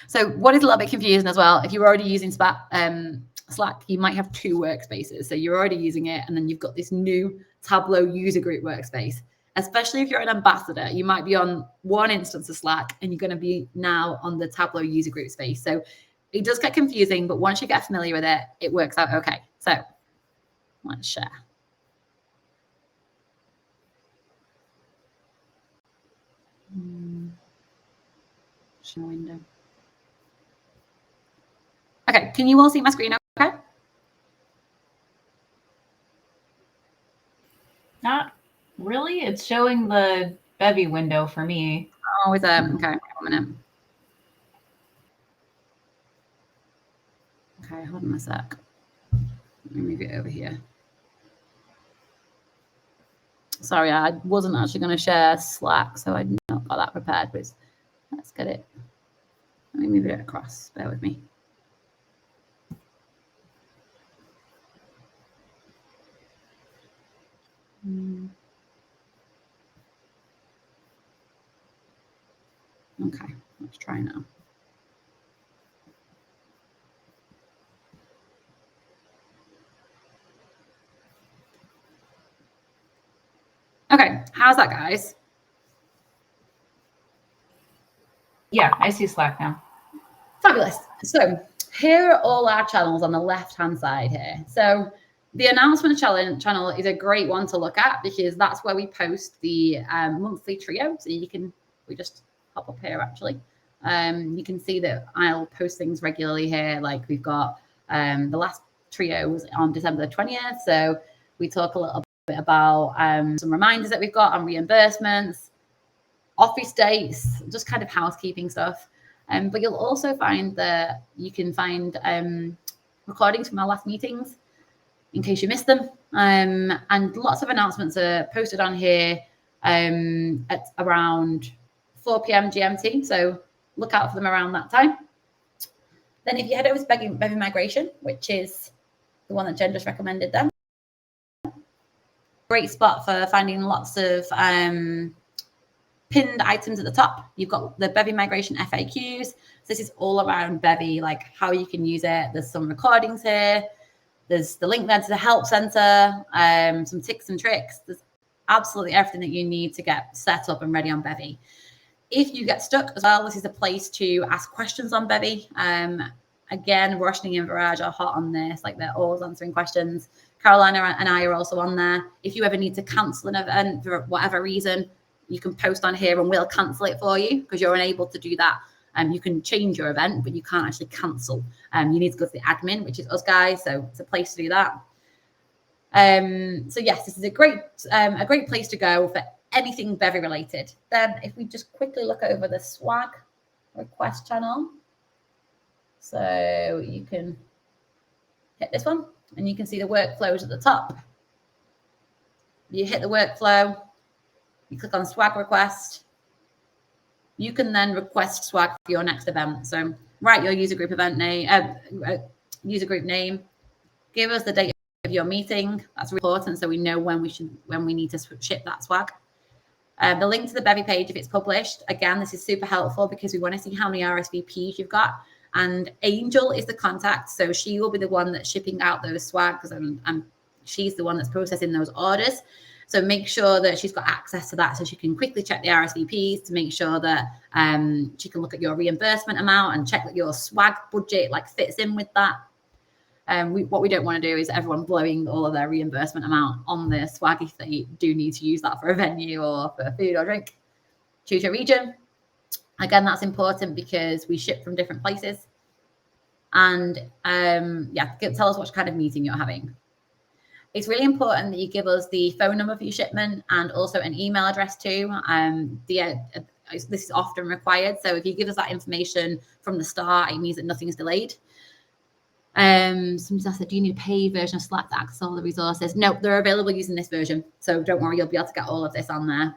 So what is a little bit confusing as well, if you're already using Slack, you might have 2 workspaces. So you're already using it, and then you've got this new Tableau user group workspace. Especially if you're an ambassador, you might be on one instance of Slack and you're going to be now on the Tableau user group space. So it does get confusing, but once you get familiar with it, it works out okay. So let's share. Share window. Okay, can you all see my screen okay? Not really. It's showing the bevy window for me. Oh, is it? Okay, 1 minute. Okay, hold on a sec. Let me move it over here. Sorry, I wasn't actually going to share Slack, so I'd not got that prepared. But let's get it. Let me move it across. Bear with me. Okay, let's try now. Okay, how's that, guys? Yeah, I see Slack now. Fabulous. So here are all our channels on the left-hand side here. So the announcement channel is a great one to look at because that's where we post the monthly trio. So we just pop up here actually. You can see that I'll post things regularly here. Like we've got the last trio was on December the 20th. So we talk a little bit about some reminders that we've got on reimbursements, office dates, just kind of housekeeping stuff. But you'll also find that you can find recordings from our last meetings in case you missed them. And lots of announcements are posted on here at around 4 p.m. GMT. So look out for them around that time. Then if you head over to Bevy Migration, which is the one that Jen just recommended them, great spot for finding lots of pinned items at the top. You've got the Bevy Migration FAQs. So this is all around Bevy, like how you can use it. There's some recordings here. There's the link there to the help center, some tips and tricks. There's absolutely everything that you need to get set up and ready on Bevy. If you get stuck as well, this is a place to ask questions on Bevy. Again, Roshni and Viraj are hot on this, like they're always answering questions. Carolina and I are also on there. If you ever need to cancel an event for whatever reason, you can post on here and we'll cancel it for you because you're unable to do that. You can change your event, but you can't actually cancel. You need to go to the admin, which is us guys. So it's a place to do that. So yes, this is a great place to go for anything Bevy related. Then if we just quickly look over the swag request channel. So you can hit this one and you can see the workflows at the top. You hit the workflow, you click on swag request. You can then request swag for your next event. So write your user group event name, user group name, give us the date of your meeting. That's really important so we know when we need to ship that swag. The link to the Bevy page, if it's published, again, this is super helpful because we want to see how many RSVPs you've got. And Angel is the contact, so she will be the one that's shipping out those swags, and she's the one that's processing those orders. So make sure that she's got access to that so she can quickly check the RSVPs to make sure that she can look at your reimbursement amount and check that your swag budget like fits in with that. What we don't want to do is everyone blowing all of their reimbursement amount on the swag if they do need to use that for a venue or for food or drink. Choose your region. Again, that's important because we ship from different places. and tell us what kind of meeting you're having. It's really important that you give us the phone number for your shipment and also an email address too. This is often required. So if you give us that information from the start, it means that nothing's delayed. Somebody else said, do you need a paid version of Slack to access all the resources? No, they're available using this version. So don't worry, you'll be able to get all of this on there.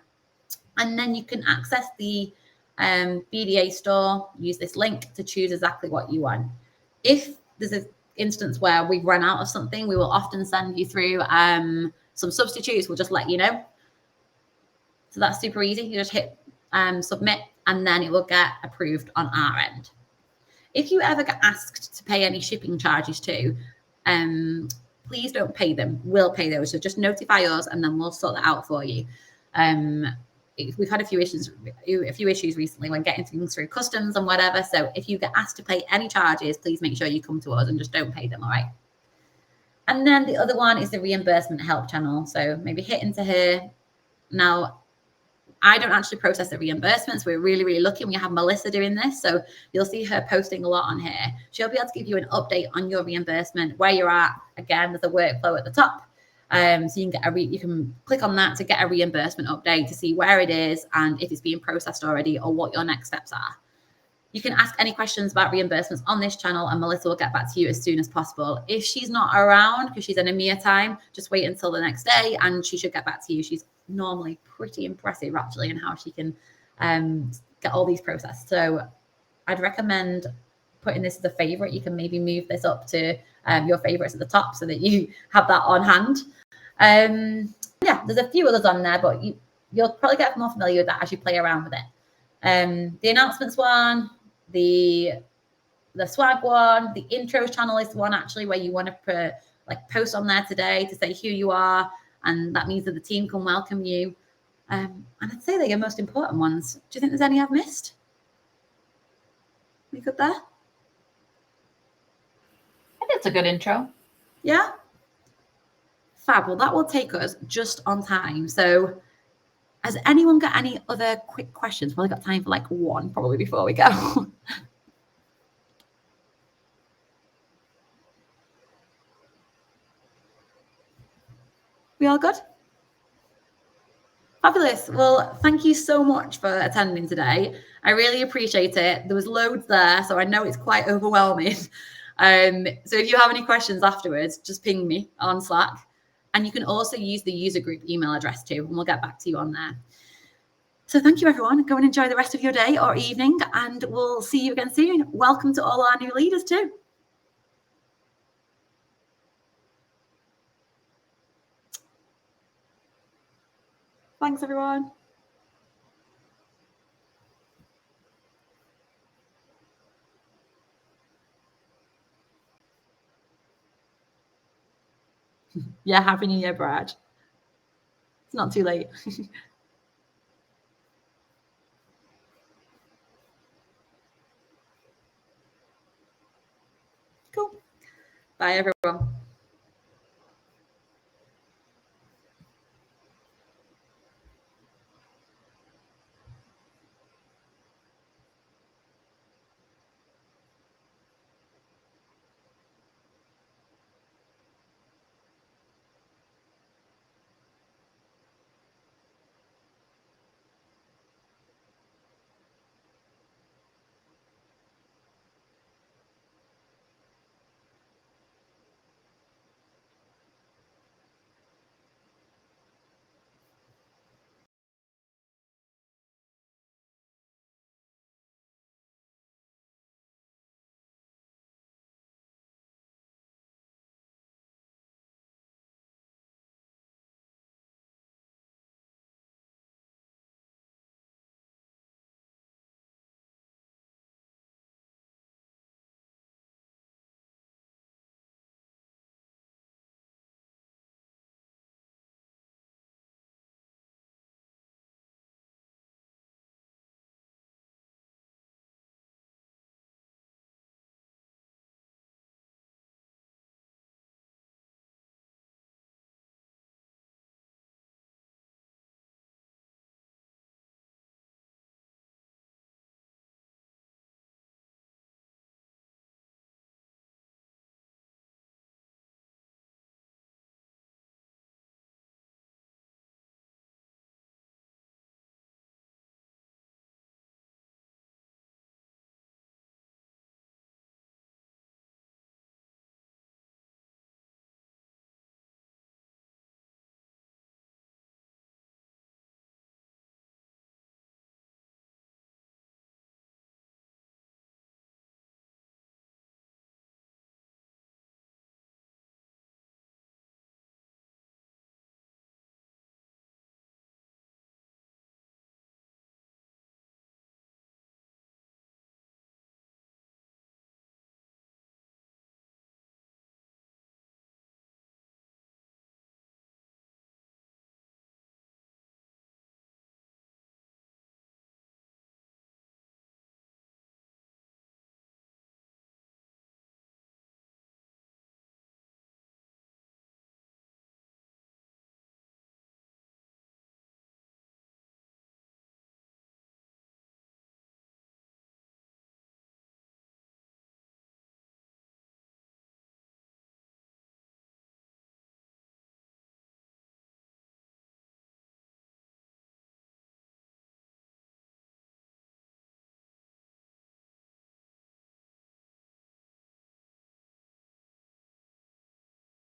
And then you can access the BDA store, use this link to choose exactly what you want. If there's an instance where we've run out of something, we will often send you through some substitutes. We'll just let you know. So that's super easy. You just hit submit, and then it will get approved on our end. If you ever get asked to pay any shipping charges too, please don't pay them. We'll pay those. So just notify us, and then we'll sort that out for you. We've had a few issues recently when getting things through customs and whatever. So if you get asked to pay any charges, please make sure you come to us and just don't pay them. All right. And then the other one is the reimbursement help channel. So maybe hit into here. Now, I don't actually process the reimbursements. We're really, really lucky. We have Melissa doing this. So you'll see her posting a lot on here. She'll be able to give you an update on your reimbursement, where you're at. Again, there's a workflow at the top. So you can get you can click on that to get a reimbursement update to see where it is and if it's being processed already or what your next steps are. You can ask any questions about reimbursements on this channel, and Melissa will get back to you as soon as possible. If she's not around because she's in EMEA time, just wait until the next day and she should get back to you. She's normally pretty impressive actually in how she can get all these processed. So I'd recommend putting this as a favorite. You can maybe move this up to your favorites at the top so that you have that on hand. There's a few others on there, but you'll probably get more familiar with that as you play around with it. The announcements one, the swag one, the intros channel is the one actually where you want to post on there today to say who you are, and that means that the team can welcome you. And I'd say they're your most important ones. Do you think there's any I've missed? We good there? I think it's a good intro. Yeah. Fab. Well, that will take us just on time. So has anyone got any other quick questions? Probably got time for like one probably before we go. We all good? Fabulous. Well, thank you so much for attending today. I really appreciate it. There was loads there, so I know it's quite overwhelming. So if you have any questions afterwards, just ping me on Slack. And you can also use the user group email address too, and we'll get back to you on there. So thank you, everyone. Go and enjoy the rest of your day or evening, and we'll see you again soon. Welcome to all our new leaders too. Thanks, everyone. Yeah, Happy New Year, Brad. It's not too late. Cool. Bye, everyone.